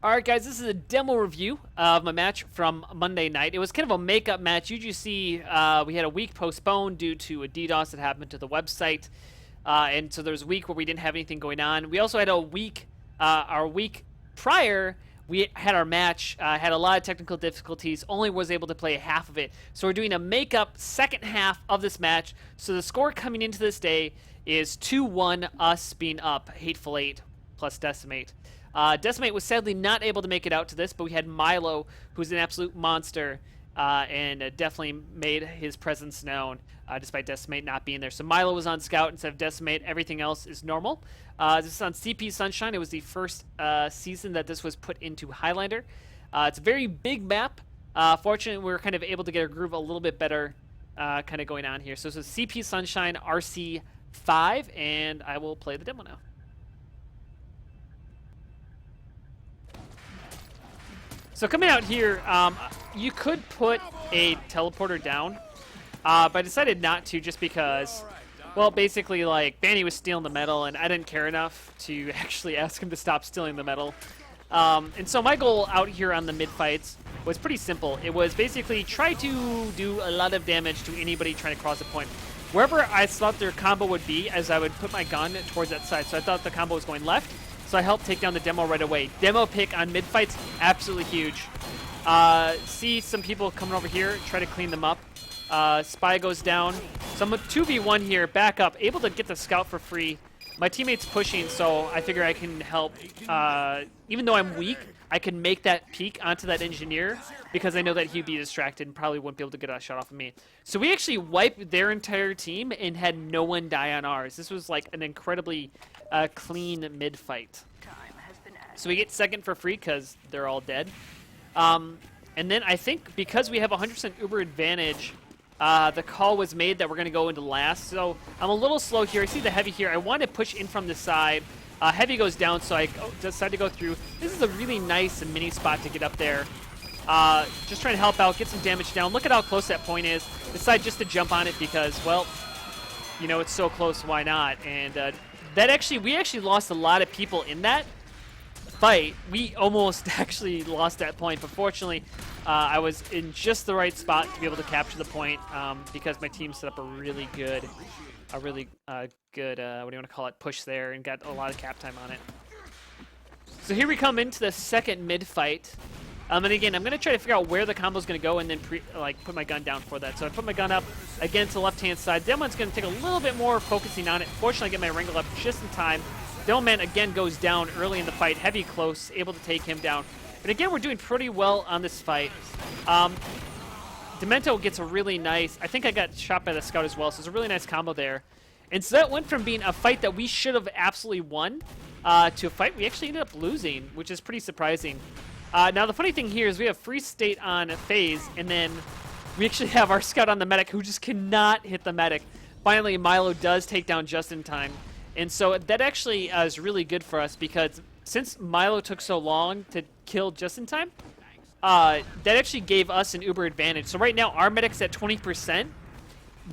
Alright guys, this is a demo review of my match from Monday night. It was kind of a makeup match. UGC, we had a week postponed due to a DDoS that happened to the website. And so there was a week where we didn't have anything going on. We also had a week, our week prior, we had our match, had a lot of technical difficulties, only was able to play half of it. So we're doing a makeup second half of this match. So the score coming into this day is 2-1, us being up, Hateful Eight plus Decimate. Decimate was sadly not able to make it out to this, but we had Milo, who's an absolute monster, and definitely made his presence known, despite Decimate not being there. So Milo was on Scout instead of Decimate. Everything else is normal. This is on CP Sunshine. It was the first season that this was put into Highlander. It's a very big map. Fortunately, we were kind of able to get our groove a little bit better kind of going on here. So this is CP Sunshine RC5, and I will play the demo now. So coming out here, you could put a teleporter down, but I decided not to just because, well, basically, like, Banny was stealing the metal, and I didn't care enough to actually ask him to stop stealing the metal. And so my goal out here on the mid-fights was pretty simple. It was basically try to do a lot of damage to anybody trying to cross the point. Wherever I thought their combo would be, as I would put my gun towards that side. So I thought the combo was going left. So I helped take down the demo right away. Demo pick on mid-fights, absolutely huge. See some people coming over here, try to clean them up. Spy goes down. So I'm a 2v1 here, back up, able to get the scout for free. My teammate's pushing, so I figure I can help. Even though I'm weak, I can make that peek onto that engineer because I know that he'd be distracted and probably wouldn't be able to get a shot off of me. So we actually wiped their entire team and had no one die on ours. This was like an incredibly clean mid-fight. So we get second for free because they're all dead. And then I think because we have 100% Uber advantage, the call was made that we're going to go into last. So I'm a little slow here. I see the Heavy here. I want to push in from the side. Heavy goes down, so I decide to go through. This is a really nice mini spot to get up there. Just trying to help out, get some damage down. Look at how close that point is. Decide just to jump on it because, well, you know, it's so close, why not? And we actually lost a lot of people in that fight. We almost actually lost that point, but fortunately, I was in just the right spot to be able to capture the point because my team set up a really good, what do you want to call it, push there and got a lot of cap time on it. So here we come into the second mid-fight. And again, I'm going to try to figure out where the combo is going to go and then put my gun down for that. So I put my gun up again to the left-hand side. Demon's going to take a little bit more focusing on it. Fortunately, I get my Wrangler up just in time. Demoman again goes down early in the fight. Heavy close, able to take him down. But again, we're doing pretty well on this fight. Demento gets a really nice, I think I got shot by the scout as well, so it's a really nice combo there. And so that went from being a fight that we should have absolutely won to a fight we actually ended up losing, which is pretty surprising. Now the funny thing here is we have Free State on phase, and then we actually have our scout on the medic who just cannot hit the medic. Finally, Milo does take down just in time. And so that actually is really good for us because since Milo took so long to kill just in time, that actually gave us an Uber advantage. So right now, our medic's at 20%.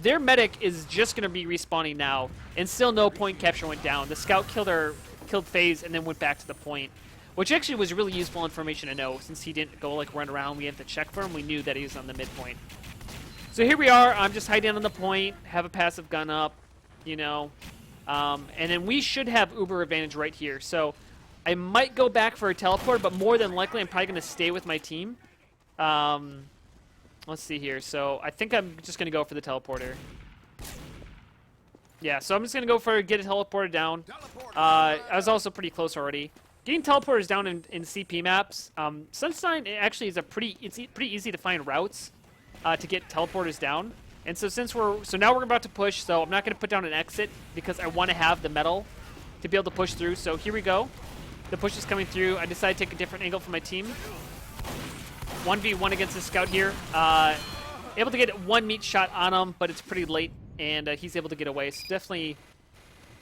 Their medic is just going to be respawning now, and still no point capture went down. The scout killed FaZe and then went back to the point, which actually was really useful information to know since he didn't go like run around. We had to check for him. We knew that he was on the midpoint. So here we are. I'm just hiding on the point, have a passive gun up, you know. And then we should have Uber advantage right here. So I might go back for a teleport, but more than likely I'm probably going to stay with my team. Let's see here. So I think I'm just going to go for the teleporter. Yeah, so I'm just going to go for get a teleporter down. I was also pretty close already. Getting teleporters down in CP maps, Sunshine actually is pretty easy to find routes to get teleporters down. And so now we're about to push, so I'm not going to put down an exit because I want to have the metal to be able to push through. So here we go. The push is coming through. I decided to take a different angle for my team. 1v1 against the scout here. Able to get one meat shot on him, but it's pretty late, and he's able to get away. So definitely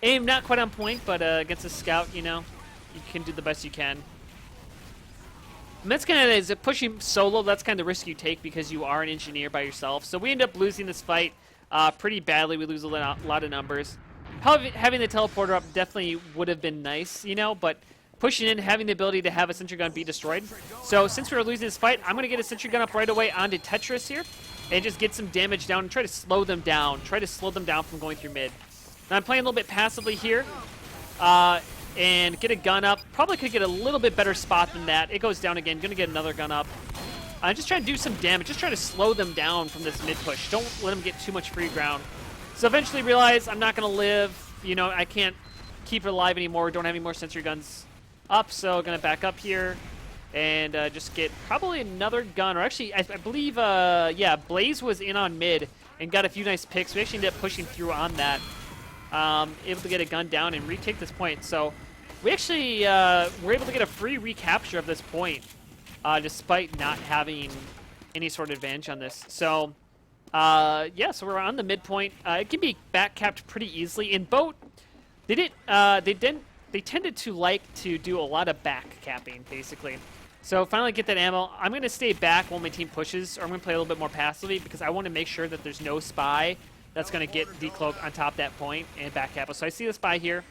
aim not quite on point, but against the scout, you know, you can do the best you can. And that's kind of is pushing solo. That's kind of the risk you take because you are an engineer by yourself. So we end up losing this fight pretty badly. We lose a lot of numbers. Having the teleporter up definitely would have been nice, you know, but pushing in, having the ability to have a sentry gun be destroyed. So since we're losing this fight, I'm going to get a sentry gun up right away onto Tetris here and just get some damage down and try to slow them down. Try to slow them down from going through mid. Now I'm playing a little bit passively here and get a gun up. Probably could get a little bit better spot than that. It goes down again. Going to get another gun up. I'm just trying to do some damage. Just trying to slow them down from this mid push. Don't let them get too much free ground. So eventually realize I'm not going to live. You know, I can't keep it alive anymore. Don't have any more sentry guns up, so going to back up here and just get probably another gun. Or actually, I believe, yeah, Blaze was in on mid and got a few nice picks. We actually ended up pushing through on that. Able to get a gun down and retake this point. So we actually were able to get a free recapture of this point despite not having any sort of advantage on this. So, yeah, so we're on the midpoint. It can be back capped pretty easily. In bote, they tended to like to do a lot of back capping, basically. So finally get that ammo. I'm going to stay back while my team pushes, or I'm going to play a little bit more passively because I want to make sure that there's no spy that's going to get decloaked on top of that point and back cap. So I see the spy here.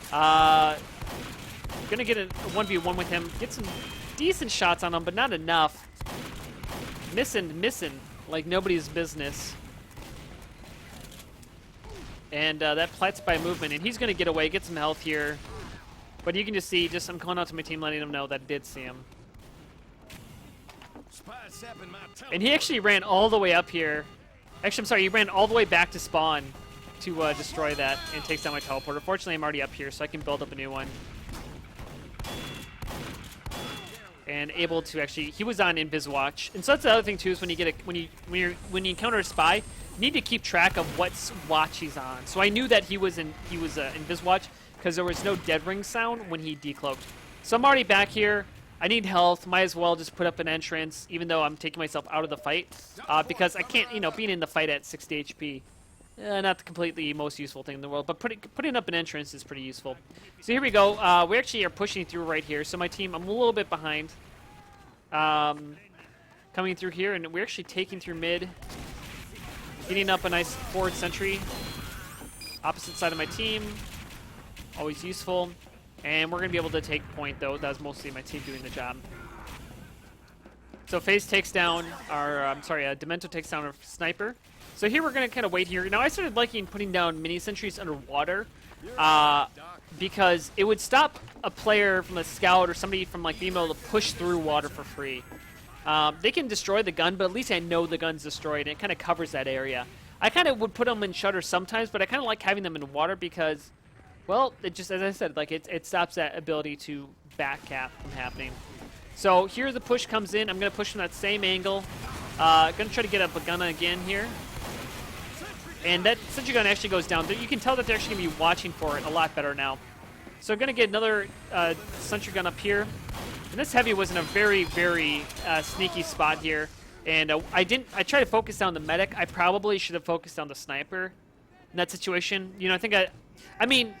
Going to get a 1v1 with him. Get some decent shots on him, but not enough. Missing like nobody's business. And that plats by movement, and he's going to get away, get some health here. But you can just see, I'm calling out to my team, letting them know that I did see him. And he actually ran all the way up here. Actually, I'm sorry, he ran all the way back to spawn to destroy that and takes down my teleporter. Fortunately, I'm already up here, so I can build up a new one. And able to actually, he was on Invis Watch, and so that's the other thing too. Is when you encounter a spy, you need to keep track of what watch he's on. So I knew that he was Invis Watch because there was no dead ring sound when he decloaked. So I'm already back here. I need health. Might as well just put up an entrance, even though I'm taking myself out of the fight because I can't, you know, being in the fight at 60 HP. Not the completely most useful thing in the world, but putting up an entrance is pretty useful. So here we go. We actually are pushing through right here. So my team, I'm a little bit behind. Coming through here, and we're actually taking through mid. Getting up a nice forward sentry. Opposite side of my team. Always useful. And we're going to be able to take point, though. That was mostly my team doing the job. So FaZe takes down our, Demento takes down our sniper. So here we're going to kind of wait here. Now I started liking putting down mini-sentries underwater because it would stop a player from a scout or somebody from like being able to push through water for free. They can destroy the gun, but at least I know the gun's destroyed, and it kind of covers that area. I kind of would put them in shutter sometimes, but I kind of like having them in water because, well, it just, as I said, like it stops that ability to back cap from happening. So here the push comes in. I'm going to push from that same angle. Going to try to get up a gun again here. And that sentry gun actually goes down. You can tell that they're actually going to be watching for it a lot better now. So I'm going to get another sentry gun up here. And this heavy was in a very, very sneaky spot here. And I tried to focus down the medic. I probably should have focused on the sniper in that situation. You know, I mean,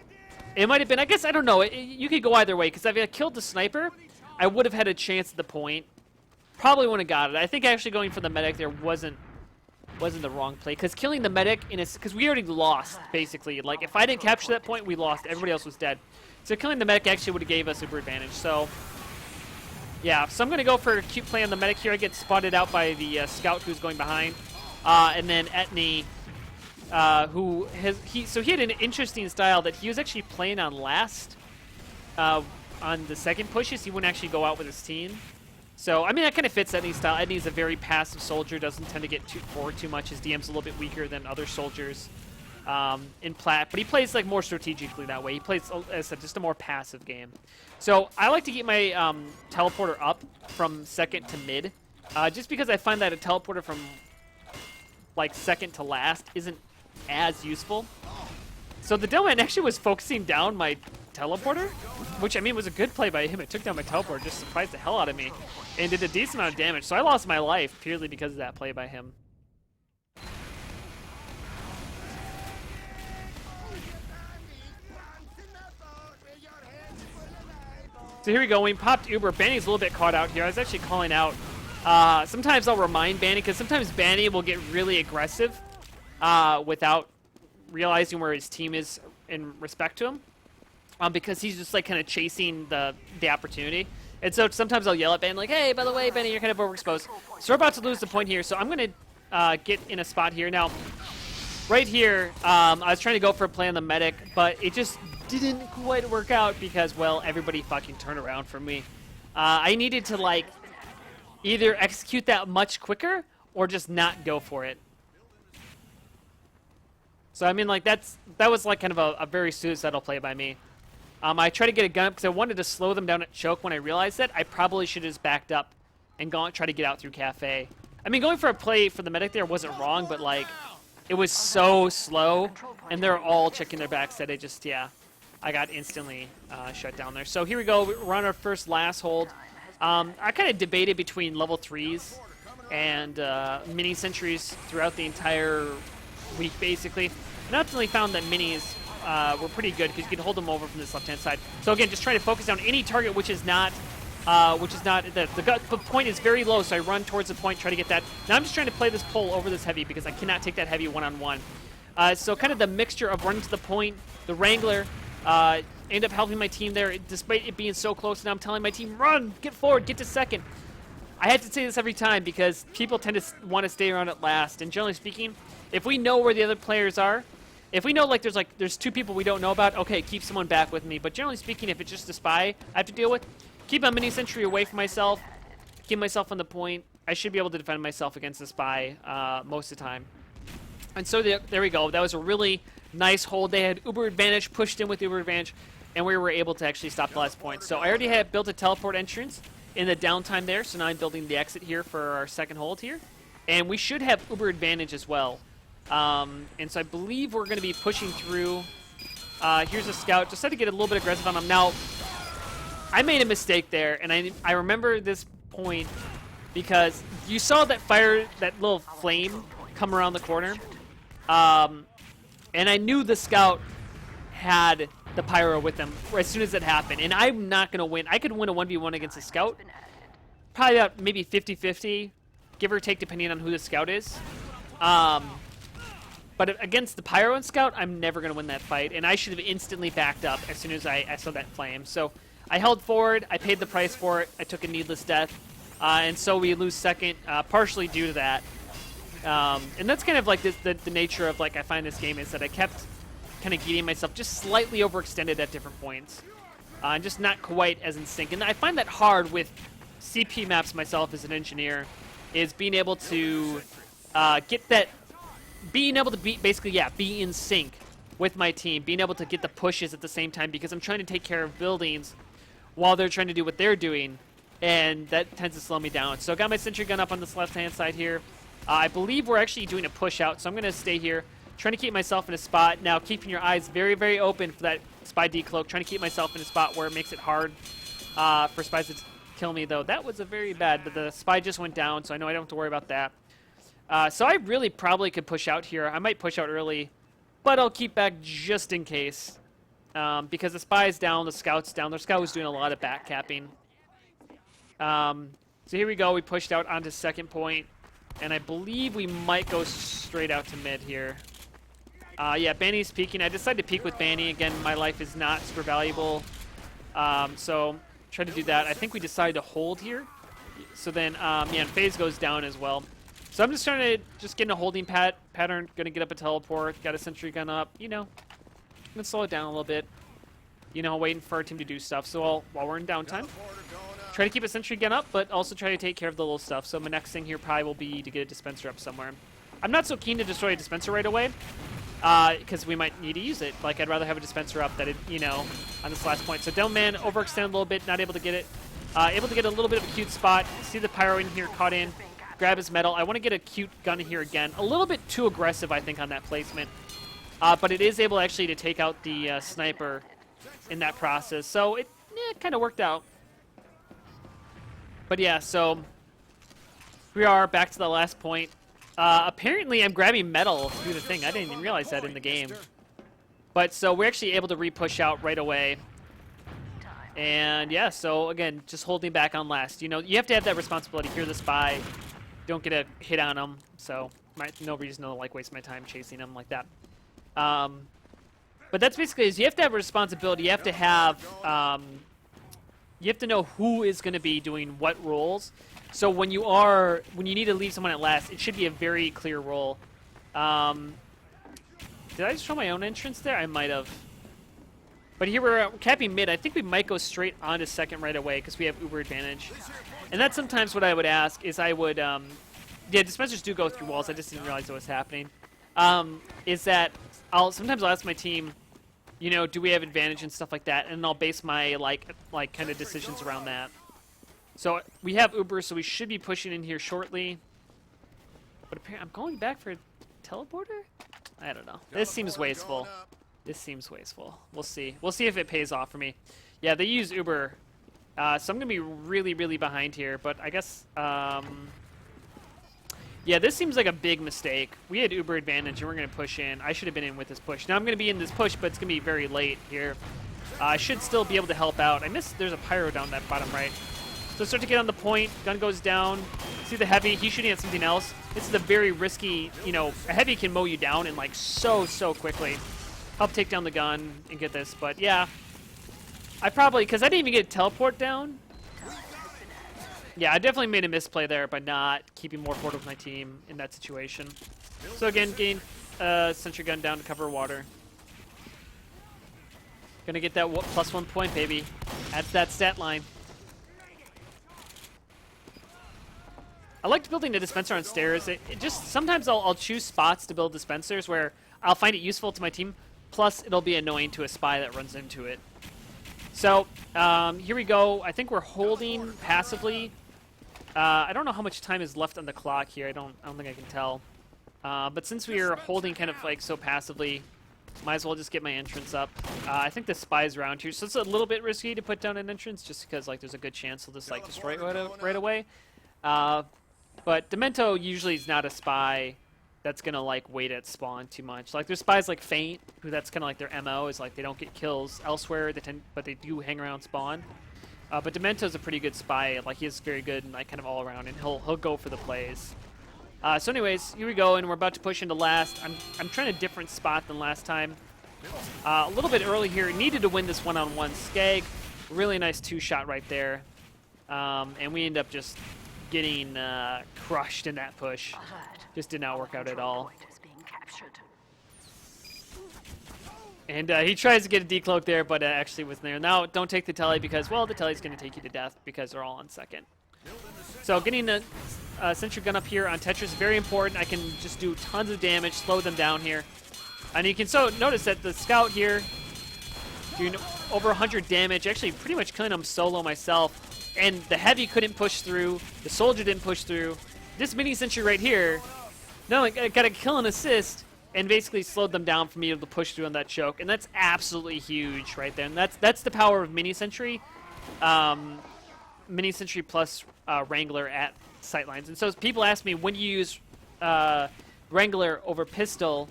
it might have been, I guess, I don't know. You could go either way, because if I killed the sniper, I would have had a chance at the point. Probably wouldn't have got it. I think actually going for the medic there wasn't the wrong play, because killing the medic because we already lost, basically. Like, if I didn't capture that point, we lost. Everybody else was dead. So killing the medic actually would have gave us super advantage. So yeah, so I'm going to go for a cute play on the medic here. I get spotted out by the scout who's going behind. And then Etney, so he had an interesting style that he was actually playing on last. On the second pushes, he wouldn't actually go out with his team. So, I mean, that kind of fits Etney's style. Etney's a very passive soldier, doesn't tend to get forward too much. His DM's a little bit weaker than other soldiers in Plat, but he plays like more strategically that way. He plays, as I said, just a more passive game. So, I like to get my teleporter up from second to mid, just because I find that a teleporter from like second to last isn't as useful. So the Delman actually was focusing down my teleporter, which, I mean, was a good play by him. It took down my teleporter, just surprised the hell out of me, and did a decent amount of damage. So I lost my life purely because of that play by him. So here we go. We popped Uber. Banny's a little bit caught out here. I was actually calling out. Sometimes I'll remind Banny, because sometimes Banny will get really aggressive without realizing where his team is in respect to him. because he's just like kind of chasing the opportunity. And so sometimes I'll yell at Ben like, hey, by the way, Benny, you're kind of overexposed. So we're about to lose the point here. So I'm going to get in a spot here. Now, right here, I was trying to go for a play on the medic, but it just didn't quite work out because, well, everybody fucking turned around for me. I needed to, like, either execute that much quicker or just not go for it. So, I mean, like, that was, like, kind of a very suicidal play by me. I tried to get a gun up because I wanted to slow them down at choke. When I realized that, I probably should have just backed up and try to get out through cafe. I mean, going for a play for the medic there wasn't wrong, but, like, it was so slow, and they're all checking their backs that it just, yeah, I got instantly shut down there. So here we go. We're on our first last hold. I kind of debated between level 3s and mini-sentries throughout the entire week, basically. And ultimately found that minis were pretty good because you can hold them over from this left-hand side. So again, just trying to focus on any target which is not the point is very low, so I run towards the point, try to get that. Now I'm just trying to play this pull over this heavy because I cannot take that heavy one-on-one. So kind of the mixture of running to the point, the Wrangler, end up helping my team there despite it being so close, and I'm telling my team, run, get forward, get to second. I had to say this every time because people tend to want to stay around at last, and generally speaking, if we know where the other players are, if we know there's two people we don't know about, okay, keep someone back with me. But generally speaking, if it's just a spy I have to deal with, keep a mini-sentry away from myself, keep myself on the point. I should be able to defend myself against the spy most of the time. And so there we go. That was a really nice hold. They had Uber advantage, pushed in with Uber advantage, and we were able to actually stop the last point. So I already had built a teleport entrance in the downtime there, so now I'm building the exit here for our second hold here. And we should have Uber advantage as well. And so I believe we're going to be pushing through. Here's a scout. Just had to get a little bit aggressive on him. Now, I made a mistake there, and I remember this point because you saw that that little flame come around the corner. And I knew the scout had the pyro with them as soon as it happened. And I'm not going to win. I could win a 1v1 against a scout. Probably about maybe 50-50, give or take, depending on who the scout is. But against the pyro and scout, I'm never going to win that fight. And I should have instantly backed up as soon as I saw that flame. So I held forward. I paid the price for it. I took a needless death. And so we lose second, partially due to that. And that's kind of like the nature of, like, I find this game is that I kept kind of getting myself just slightly overextended at different points. And just not quite as in sync. And I find that hard with CP maps myself as an engineer, is being able to being able to be in sync with my team, being able to get the pushes at the same time, because I'm trying to take care of buildings while they're trying to do what they're doing, and that tends to slow me down. So I got my sentry gun up on this left-hand side here. I believe we're actually doing a push out, so I'm going to stay here, trying to keep myself in a spot. Now, keeping your eyes very, very open for that spy decloak, trying to keep myself in a spot where it makes it hard for spies to kill me, though. That was a very bad, but the spy just went down, so I know I don't have to worry about that. So I really probably could push out here. I might push out early, but I'll keep back just in case. Because the spy's down, the scout's down. The scout was doing a lot of back capping. So here we go. We pushed out onto second point. And I believe we might go straight out to mid here. Yeah, Banny's peeking. I decided to peek with Banny. Again, my life is not super valuable. So try to do that. I think we decided to hold here. So then, yeah, and FaZe goes down as well. So I'm just trying to get in a holding pattern. Gonna get up a teleport. Got a sentry gun up. You know, gonna slow it down a little bit. You know, waiting for our team to do stuff. So while we're in downtime, try to keep a sentry gun up, but also try to take care of the little stuff. So my next thing here probably will be to get a dispenser up somewhere. I'm not so keen to destroy a dispenser right away, because we might need to use it. Like, I'd rather have a dispenser up that, you know, on this last point. So Delman overextended a little bit, not able to get it. Able to get a little bit of a cute spot. See the pyro in here, caught in. Grab his metal. I want to get a cute gun here again. A little bit too aggressive, I think, on that placement. But it is able actually to take out the sniper in that process. So it kind of worked out. But yeah, so we are back to the last point. Apparently, I'm grabbing metal to do the thing. I didn't even realize that in the game. But so we're actually able to re-push out right away. And yeah, so again, just holding back on last. You know, you have to have that responsibility. Hear the spy. Don't get a hit on him. So no reason to, like, waste my time chasing him like that. But that's basically is you have to have a responsibility. You have to have you have to know who is going to be doing what roles. So when you need to leave someone at last, it should be a very clear role. Did I just show my own entrance there? I might have. But here we're capping mid. I think we might go straight onto second right away because we have Uber advantage. And that's sometimes what I would ask is I would, yeah, dispensers do go through walls. I just didn't realize what was happening. Is that sometimes I'll ask my team, you know, do we have advantage and stuff like that, and I'll base my like kind of decisions around that. So we have Uber, so we should be pushing in here shortly. But apparently, I'm going back for a teleporter? I don't know. This seems wasteful. This seems wasteful. We'll see. We'll see if it pays off for me. Yeah, they use Uber. So I'm going to be really, really behind here. But I guess, yeah, this seems like a big mistake. We had Uber advantage, and we're going to push in. I should have been in with this push. Now I'm going to be in this push, but it's going to be very late here. I should still be able to help out. I missed. There's a pyro down that bottom right. So start to get on the point. Gun goes down. See the heavy. He's shooting at something else. This is a very risky, you know, a heavy can mow you down in like so quickly. Help take down the gun and get this. But yeah, I probably, because I didn't even get a teleport down. Yeah, I definitely made a misplay there by not keeping more forward with my team in that situation. So again, gain sentry gun down to cover water. Gonna get that +1 point, baby. That's that stat line. I liked building a dispenser on stairs. It just sometimes I'll choose spots to build dispensers where I'll find it useful to my team. Plus, it'll be annoying to a spy that runs into it. So here we go. I think we're holding passively. I don't know how much time is left on the clock here. I don't think I can tell. But since we are holding kind of like so passively, might as well just get my entrance up. I think the spy's around here, so it's a little bit risky to put down an entrance just because like there's a good chance he'll just like destroy it right away. But Demento usually is not a spy that's gonna like wait at spawn too much. Like there's spies like Feint, who that's kind of like their MO is like they don't get kills elsewhere, but they do hang around spawn. But Demento's a pretty good spy. Like he is very good and like kind of all around, and he'll go for the plays. So anyways, here we go, and we're about to push into last. I'm trying a different spot than last time. A little bit early here. Needed to win this one-on-one. Skag, really nice two-shot right there, and we end up just getting crushed in that push. Just did not work out at all. And he tries to get a decloak there, but actually wasn't there. Now, don't take the telly because, well, the telly's going to take you to death because they're all on second. So getting the sentry gun up here on Tetris is very important. I can just do tons of damage, slow them down here. And you can notice that the scout here doing over 100 damage, actually pretty much killing them solo myself. And the heavy couldn't push through. The soldier didn't push through. This mini-sentry right here, no, I got a kill and assist, and basically slowed them down from being able to push through on that choke. And that's absolutely huge right there. And that's the power of mini-sentry. Mini-sentry plus Wrangler at sightlines. And so people ask me, when do you use Wrangler over pistol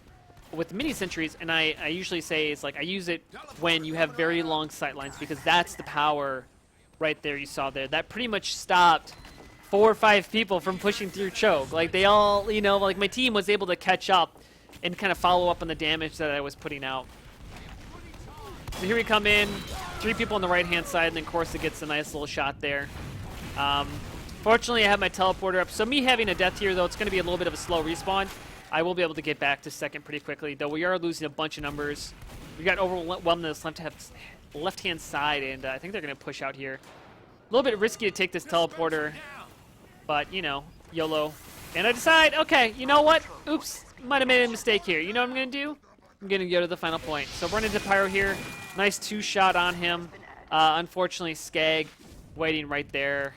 with mini-sentries? And I usually say it's like I use it when you have very long sightlines because that's the power right there you saw there. That pretty much stopped 4 or 5 people from pushing through choke. Like they all, you know, like my team was able to catch up and kind of follow up on the damage that I was putting out. So here we come in, 3 people on the right-hand side, and then Corsa gets a nice little shot there. Fortunately, I have my teleporter up, so me having a death here, though, it's going to be a little bit of a slow respawn. I will be able to get back to second pretty quickly, though we are losing a bunch of numbers. We got overwhelmed on this left-hand side, and I think they're going to push out here. A little bit risky to take this teleporter, but, you know, YOLO. And I decide, okay, you know what? Oops, might have made a mistake here. You know what I'm going to do? I'm going to go to the final point. So run into Pyro here. Nice 2-shot on him. Unfortunately, Skag waiting right there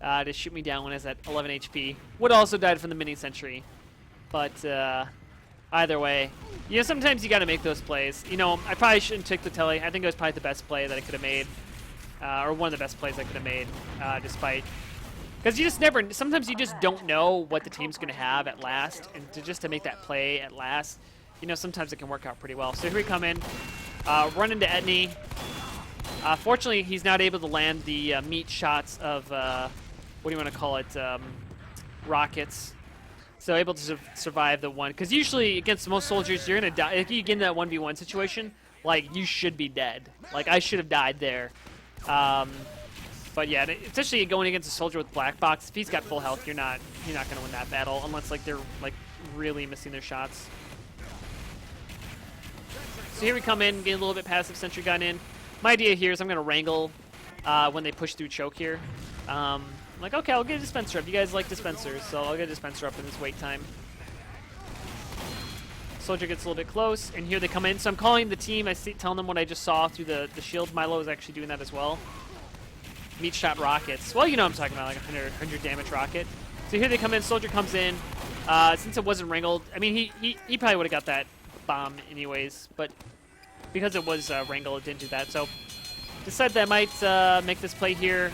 to shoot me down when I was at 11 HP. Would also died from the mini-sentry. But either way, you know, sometimes you got to make those plays. You know, I probably shouldn't take the telly. I think it was probably the best play that I could have made. Or one of the best plays I could have made, despite... Because you just never... Sometimes you just don't know what the team's going to have at last. And just to make that play at last, you know, sometimes it can work out pretty well. So here we come in. Run into Etney. Fortunately, he's not able to land the meat shots of... what do you want to call it? Rockets. So able to survive the one. Because usually, against most soldiers, you're going to die. If you get in that 1v1 situation, a like, you should be dead. Like, I should have died there. But yeah, especially going against a soldier with black box, if he's got full health, you're not gonna win that battle unless like they're like really missing their shots. So here we come in, get a little bit passive sentry gun in. My idea here is I'm gonna wrangle when they push through choke here. I'm like, okay, I'll get a dispenser up. You guys like dispensers, so I'll get a dispenser up in this wait time. Soldier gets a little bit close, and here they come in. So I'm calling the team. Telling them what I just saw through the shield. Milo is actually doing that as well. Meat shot rockets. Well, you know what I'm talking about, like 100 damage rocket. So here they come in. Soldier comes in. Since it wasn't wrangled, I mean, he probably would have got that bomb anyways, but because it was wrangled, it didn't do that. So decided that I might make this play here.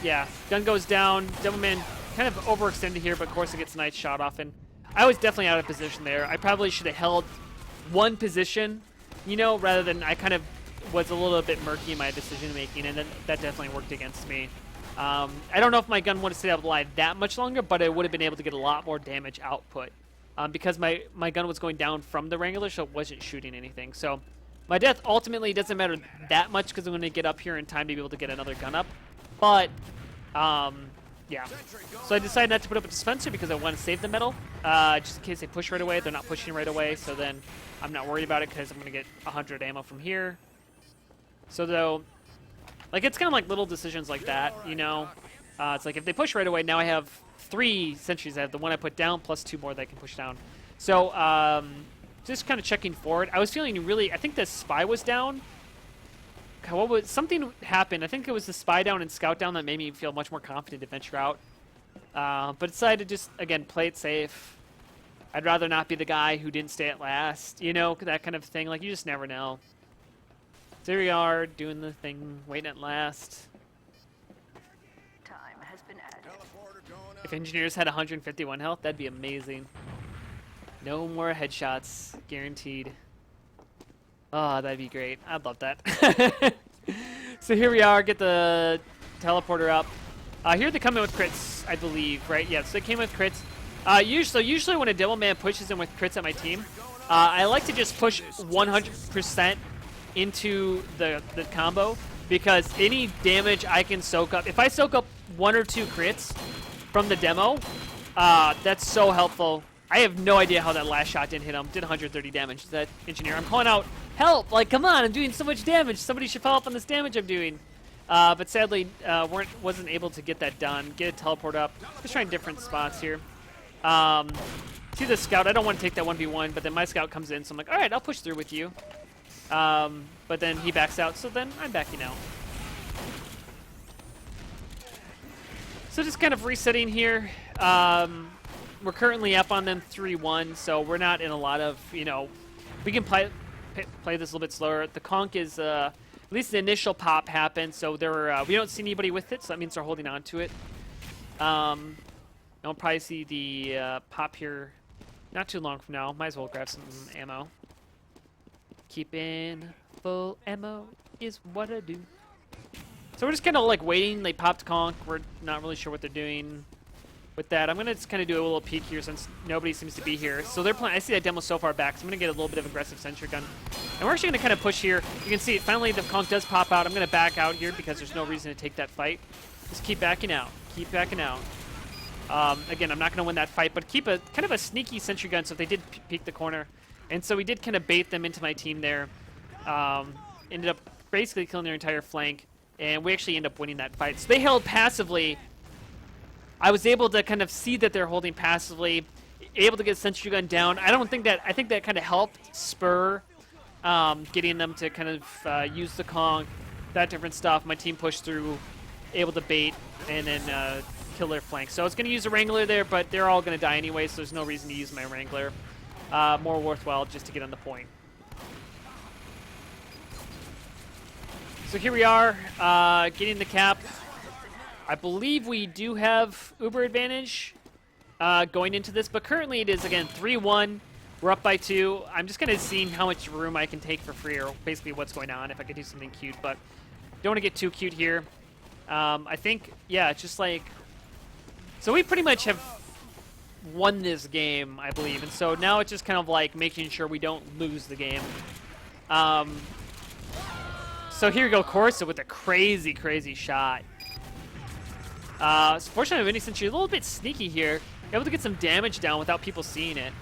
Yeah, gun goes down. Devilman kind of overextended here, but of course it gets a nice shot off. And I was definitely out of position there. I probably should have held one position, you know, rather than I kind of was a little bit murky in my decision making, and then that definitely worked against me. I don't know if my gun would have stayed alive that much longer, but I would have been able to get a lot more damage output because my gun was going down from the Wrangler, so it wasn't shooting anything. So my death ultimately doesn't matter that much because I'm going to get up here in time to be able to get another gun up. But yeah, so I decided not to put up a dispenser because I want to save the metal, just in case they push right away. They're not pushing right away, so then I'm not worried about it because I'm going to get 100 ammo from here. So though, like, it's kind of like little decisions like that, you know. It's like if they push right away, now I have 3 sentries. I have the one I put down plus 2 more that I can push down. So just kind of checking forward. I was feeling really, I think the spy was down. Something happened. I think it was the spy down and scout down that made me feel much more confident to venture out. But decided to just, again, play it safe. I'd rather not be the guy who didn't stay at last, you know, that kind of thing. Like, you just never know. So here we are, doing the thing, waiting at last. Time has been added. If engineers had 151 health, that'd be amazing. No more headshots, guaranteed. Oh, that'd be great. I'd love that. So here we are, get the teleporter up. Here they come in with crits, I believe, right? Yeah, so they came with crits. Usually when a Devilman pushes in with crits at my team, I like to just push 100% into the combo, because any damage I can soak up, if I soak up 1 or 2 crits from the demo, that's so helpful. I have no idea how that last shot didn't hit him. Did 130 damage. That engineer, I'm calling out, help! Like, come on, I'm doing so much damage. Somebody should follow up on this damage I'm doing. But sadly, wasn't able to get that done. Get a teleport up. Just trying different spots here. See the scout. I don't want to take that 1v1, but then my scout comes in, so I'm like, all right, I'll push through with you. But then he backs out, so then I'm backing out. So just kind of resetting here. We're currently up on them 3-1, so we're not in a lot of, you know, we can play this a little bit slower. The conch is, at least the initial pop happened, so we don't see anybody with it, so that means they're holding on to it. And we'll probably see the pop here not too long from now. Might as well grab some ammo. Keeping full ammo is what I do. So we're just kind of like waiting. They popped conch. We're not really sure what they're doing with that. I'm going to just kind of do a little peek here since nobody seems to be here. So they're playing. I see that demo so far back, so I'm going to get a little bit of aggressive sentry gun. And we're actually going to kind of push here. You can see finally the conch does pop out. I'm going to back out here because there's no reason to take that fight. Just keep backing out. Keep backing out. Again, I'm not going to win that fight, but keep a kind of a sneaky sentry gun so if they did peek the corner. And so we did kind of bait them into my team there. Ended up basically killing their entire flank. And we actually ended up winning that fight. So they held passively. I was able to kind of see that they're holding passively, able to get sentry gun down. I think that kind of helped spur getting them to kind of use the conch, that different stuff. My team pushed through, able to bait, and then kill their flank. So I was going to use a Wrangler there, but they're all going to die anyway, so there's no reason to use my Wrangler. More worthwhile just to get on the point. So here we are, getting the cap. I believe we do have Uber advantage going into this, but currently it is, again, 3-1. We're up by 2. I'm just kind of seeing how much room I can take for free, or basically what's going on, if I could do something cute, but don't want to get too cute here. I think, yeah, it's just like... So we pretty much have won this game, I believe. And so now it's just kind of like making sure we don't lose the game. So here we go, Corsa with a crazy, crazy shot. So fortunately, mini-sentry a little bit sneaky here. Able to get some damage down without people seeing it.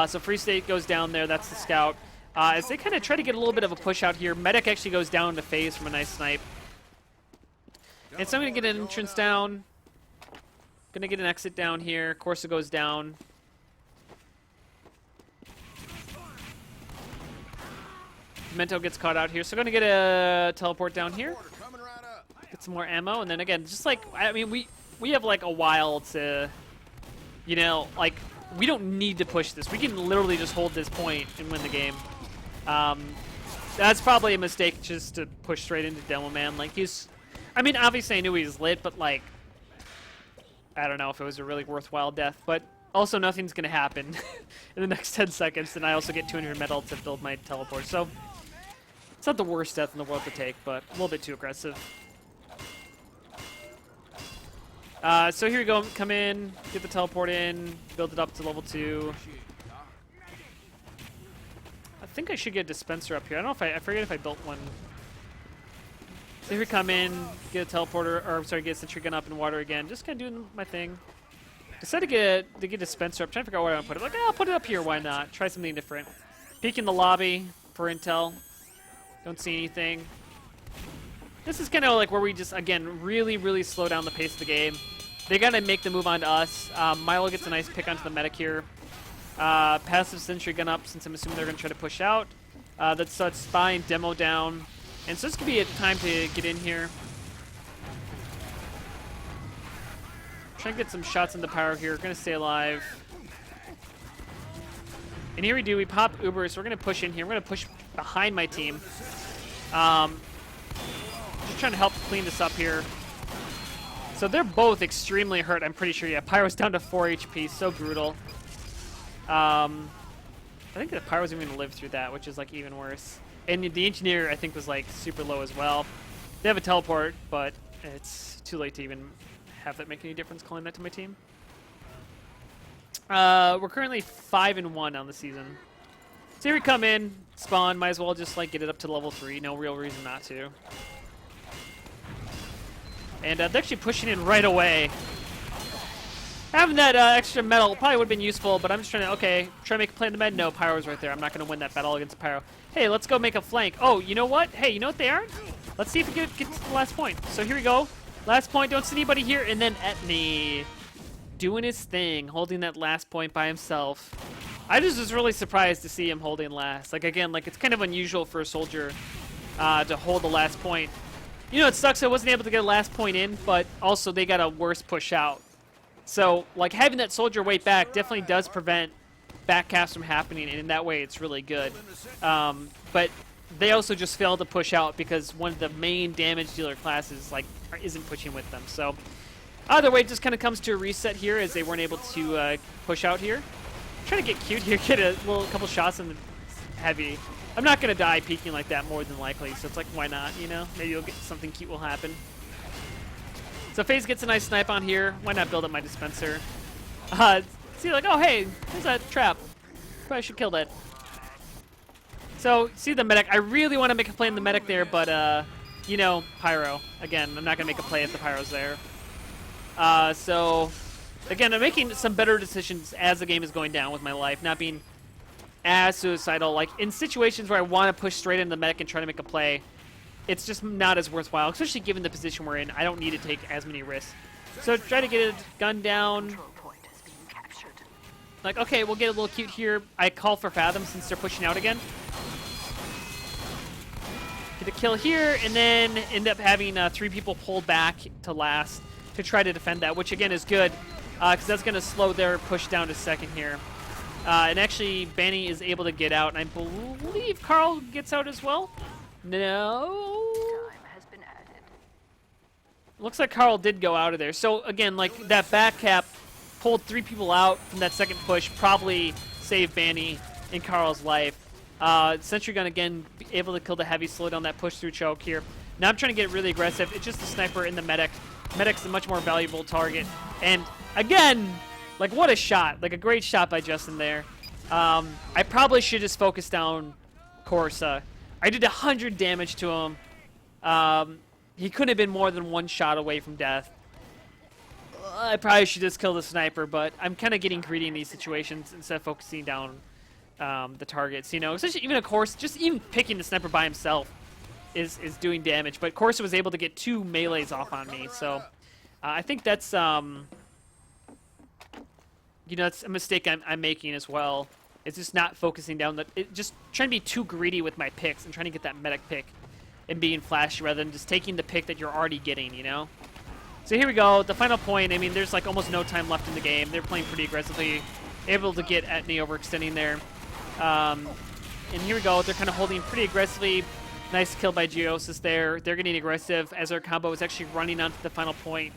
So Free State goes down there. That's the scout. As they kind of try to get a little bit of a push out here, Medic actually goes down to phase from a nice snipe. And so I'm going to get an entrance down. Going to get an exit down here. Corsa goes down. Mento gets caught out here. So going to get a teleport down here. Get some more ammo. And then again, just like, I mean, we have like a while to, you know, like, we don't need to push this. We can literally just hold this point and win the game. That's probably a mistake just to push straight into Demo Man. Like, I mean, obviously I knew he was lit, but like, I don't know if it was a really worthwhile death. But also nothing's going to happen in the next 10 seconds. And I also get 200 metal to build my teleport. So it's not the worst death in the world to take, but a little bit too aggressive. So here we go. Come in, get the teleport in, build it up to level 2. I think I should get a dispenser up here. I don't know if I forget if I built one. So here we come in, get a teleporter, or sorry, get a sentry gun up in water again. Just kind of doing my thing. Decided to get a dispenser up. Trying to figure out where I want to put it. Like, I'll put it up here. Why not? Try something different. Peek in the lobby for intel. Don't see anything. This is kind of like where we just, again, really, really slow down the pace of the game. They got to make the move on to us. Milo gets a nice pick onto the medic here. Passive sentry gun up, since I'm assuming they're going to try to push out. That's spy and demo down. And so this could be a time to get in here. Try and get some shots in the power here. Going to stay alive. And here we do. We pop Uber, so we're going to push in here. We're going to push behind my team. Just trying to help clean this up here. So they're both extremely hurt, I'm pretty sure. Yeah, Pyro's down to 4 HP. So brutal. I think the Pyro's even going to live through that, which is like even worse. And the engineer, I think, was like super low as well. They have a teleport, but it's too late to even have that make any difference calling that to my team. We're currently 5-1 on the season. So here we come in, spawn, might as well just like get it up to level 3. No real reason not to. And they're actually pushing in right away. Having that extra metal probably would have been useful, but I'm just trying to make a play in the med. No, Pyro's right there. I'm not going to win that battle against Pyro. Hey, let's go make a flank. Oh, you know what? Hey, you know what they aren't? Let's see if we get to the last point. So here we go. Last point. Don't see anybody here. And then Etney doing his thing, holding that last point by himself. I just was really surprised to see him holding last. Like, again, like, it's kind of unusual for a soldier to hold the last point. You know, it sucks I wasn't able to get a last point in, but also they got a worse push out. So, like, having that soldier wait back definitely does prevent backcasts from happening, and in that way it's really good. But they also just failed to push out because one of the main damage dealer classes, like, isn't pushing with them. So, either way, it just kind of comes to a reset here as they weren't able to push out here. I'm trying to get cute here, get a couple shots in the heavy. I'm not going to die peeking like that more than likely, so it's like, why not, you know? Maybe you'll get something cute will happen. So FaZe gets a nice snipe on here. Why not build up my dispenser? See, like, oh, hey, there's that trap. Probably should kill that. So, see the medic. I really want to make a play in the medic there, but, you know, Pyro. Again, I'm not going to make a play if the Pyro's there. So, again, I'm making some better decisions as the game is going down with my life, not being as suicidal. Like, in situations where I want to push straight into the medic and try to make a play, it's just not as worthwhile, especially given the position we're in. I don't need to take as many risks. So try to get a gun down. Like, okay, we'll get a little cute here. I call for Fathom since they're pushing out again. Get a kill here, and then end up having 3 people pulled back to last to try to defend that, which again is good, because that's going to slow their push down to second here. And actually, Banny is able to get out, and I believe Carl gets out as well. No. Time has been added. Looks like Carl did go out of there. So again, like that back cap pulled 3 people out from that second push, probably saved Banny and Carl's life. Sentry gun again able to kill the heavy, slow down that push through choke here. Now I'm trying to get really aggressive. It's just the sniper and the medic. Medic's a much more valuable target. And again, Like, what a shot. Like, a great shot by Justin there. I probably should just focus down Corsa. I did 100 damage to him. He couldn't have been more than one shot away from death. I probably should just kill the sniper, but I'm kind of getting greedy in these situations instead of focusing down the targets, you know. Especially even, of course, just even picking the sniper by himself is doing damage. But Corsa was able to get 2 melees off on me, so I think that's, you know, that's a mistake I'm making as well. It's just not focusing down, just trying to be too greedy with my picks and trying to get that medic pick and being flashy rather than just taking the pick that you're already getting, you know? So here we go, the final point. I mean, there's like almost no time left in the game. They're playing pretty aggressively, able to get at me overextending there. And here we go, they're kind of holding pretty aggressively. Nice kill by Geosis there. They're getting aggressive as our combo is actually running onto the final point.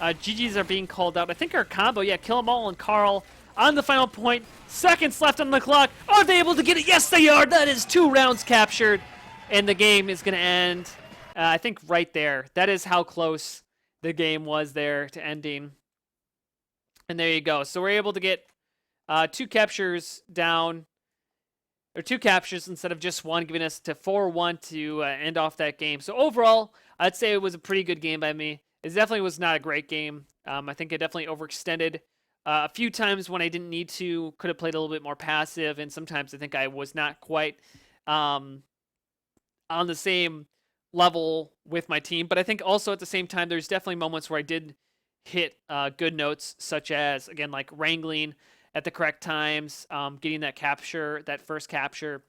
GGs are being called out. I think our combo, yeah, Kill 'em all and Carl on the final point. Seconds left on the clock. Are they able to get it? Yes, they are. That is 2 rounds captured. And the game is going to end, I think, right there. That is how close the game was there to ending. And there you go. So we're able to get 2 captures down, or 2 captures instead of just 1, giving us to 4-1 to end off that game. So overall, I'd say it was a pretty good game by me. It definitely was not a great game. I think I definitely overextended a few times when I didn't need to. Could have played a little bit more passive, and sometimes I think I was not quite on the same level with my team. But I think also at the same time, there's definitely moments where I did hit good notes, such as, again, like wrangling at the correct times, getting that capture, that first capture.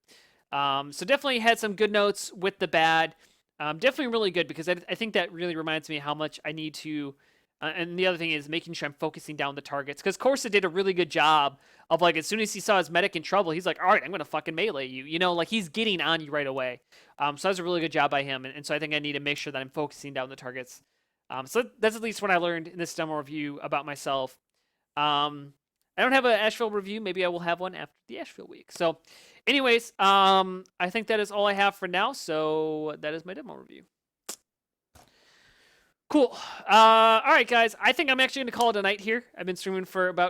So definitely had some good notes with the bad. Definitely really good, because I think that really reminds me how much I need to, and the other thing is making sure I'm focusing down the targets, because Corsa did a really good job of, like, as soon as he saw his medic in trouble, he's like, all right, I'm going to fucking melee you, you know, like, he's getting on you right away. So that was a really good job by him, and so I think I need to make sure that I'm focusing down the targets. So that's at least what I learned in this demo review about myself. I don't have an Asheville review. Maybe I will have one after the Asheville week. So anyways, I think that is all I have for now. So that is my demo review. Cool. All right, guys. I think I'm actually going to call it a night here. I've been streaming for about